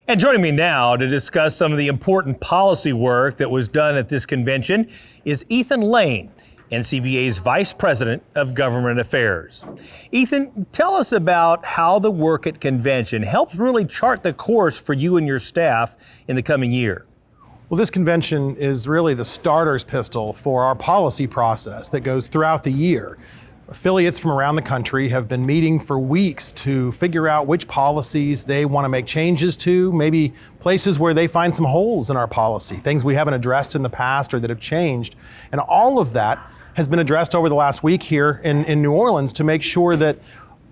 And joining me now to discuss some of the important policy work that was done at this convention is Ethan Lane, NCBA's Vice President of Government Affairs. Ethan, tell us about how the work at convention helps really chart the course for you and your staff in the coming year. Well, this convention is really the starter's pistol for our policy process that goes throughout the year. Affiliates from around the country have been meeting for weeks to figure out which policies they want to make changes to, maybe places where they find some holes in our policy, things we haven't addressed in the past or that have changed. And all of that has been addressed over the last week here in New Orleans to make sure that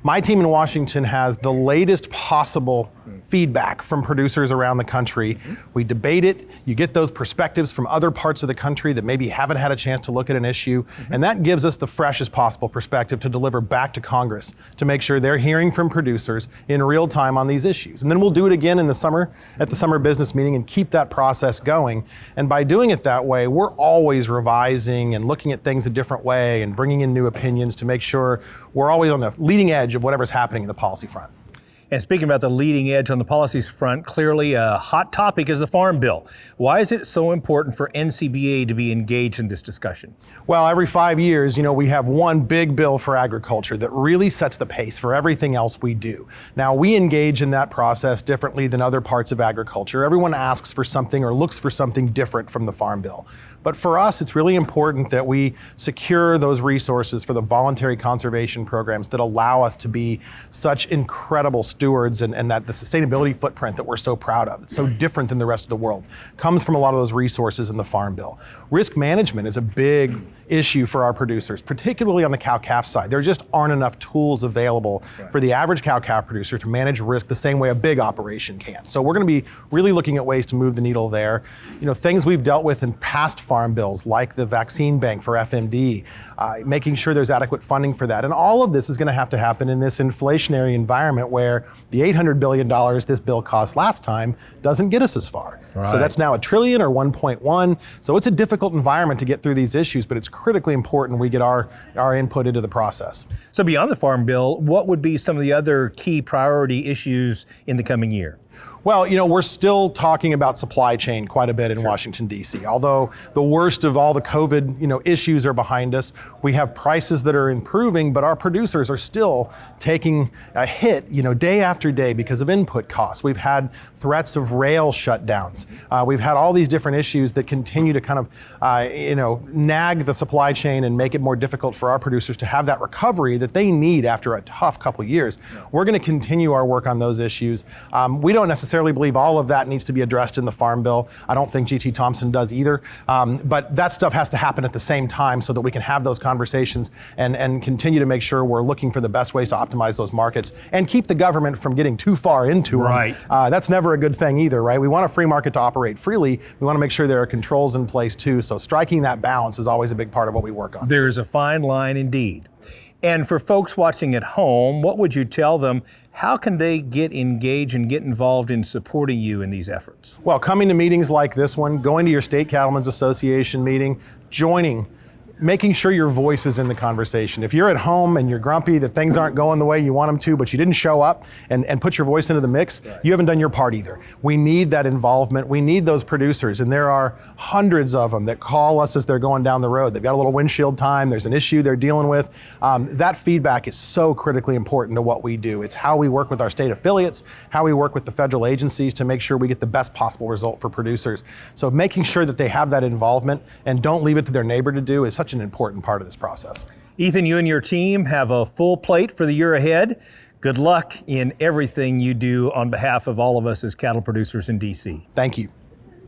my team in Washington has the latest possible feedback from producers around the country. We debate it. You get those perspectives from other parts of the country that maybe haven't had a chance to look at an issue. And that gives us the freshest possible perspective to deliver back to Congress to make sure they're hearing from producers in real time on these issues. And then we'll do it again in the summer at the summer business meeting and keep that process going. And by doing it that way, we're always revising and looking at things a different way and bringing in new opinions to make sure we're always on the leading edge of whatever's happening in the policy front. And speaking about the leading edge on the policies front, clearly a hot topic is the Farm Bill. Why is it so important for NCBA to be engaged in this discussion? Well, every 5 years, we have one big bill for agriculture that really sets the pace for everything else we do. Now, we engage in that process differently than other parts of agriculture. Everyone asks for something or looks for something different from the Farm Bill. But for us, it's really important that we secure those resources for the voluntary conservation programs that allow us to be such incredible stewards and that the sustainability footprint that we're so proud of, it's so different than the rest of the world, comes from a lot of those resources in the Farm Bill. Risk management is a big issue for our producers, particularly on the cow-calf side. There just aren't enough tools available for the average cow-calf producer to manage risk the same way a big operation can. So we're going to be really looking at ways to move the needle there. Things we've dealt with in past Farm Bills, like the vaccine bank for FMD, making sure there's adequate funding for that. And all of this is going to happen in this inflationary environment where the $800 billion this bill cost last time doesn't get us as far. Right. So that's now $1 trillion or 1.1. So it's a difficult environment to get through these issues, but it's critically important we get our input into the process. So beyond the Farm Bill, what would be some of the other key priority issues in the coming year? Well, we're still talking about supply chain quite a bit in Washington, D.C. Although the worst of all the COVID, issues are behind us, we have prices that are improving, but our producers are still taking a hit, day after day because of input costs. We've had threats of rail shutdowns. We've had all these different issues that continue to kind of, nag the supply chain and make it more difficult for our producers to have that recovery that they need after a tough couple years. We're going to continue our work on those issues. We don't necessarily believe all of that needs to be addressed in the Farm Bill. I don't think G.T. Thompson does either. But that stuff has to happen at the same time so that we can have those conversations and continue to make sure we're looking for the best ways to optimize those markets and keep the government from getting too far into them. Right. That's never a good thing either, right? We want a free market to operate freely. We want to make sure there are controls in place too. So striking that balance is always a big part of what we work on. There's a fine line indeed. And for folks watching at home, what would you tell them? How can they get engaged and get involved in supporting you in these efforts? Well, coming to meetings like this one, going to your State Cattlemen's Association meeting, joining, making sure your voice is in the conversation. If you're at home and you're grumpy that things aren't going the way you want them to, but you didn't show up and put your voice into the mix, you haven't done your part either. We need that involvement. We need those producers, and there are hundreds of them that call us as they're going down the road. They've got a little windshield time, there's an issue they're dealing with. That feedback is so critically important to what we do. It's how we work with our state affiliates, how we work with the federal agencies to make sure we get the best possible result for producers. So making sure that they have that involvement and don't leave it to their neighbor to do is such an important part of this process. Ethan, you and your team have a full plate for the year ahead. Good luck in everything you do on behalf of all of us as cattle producers in D.C. Thank you.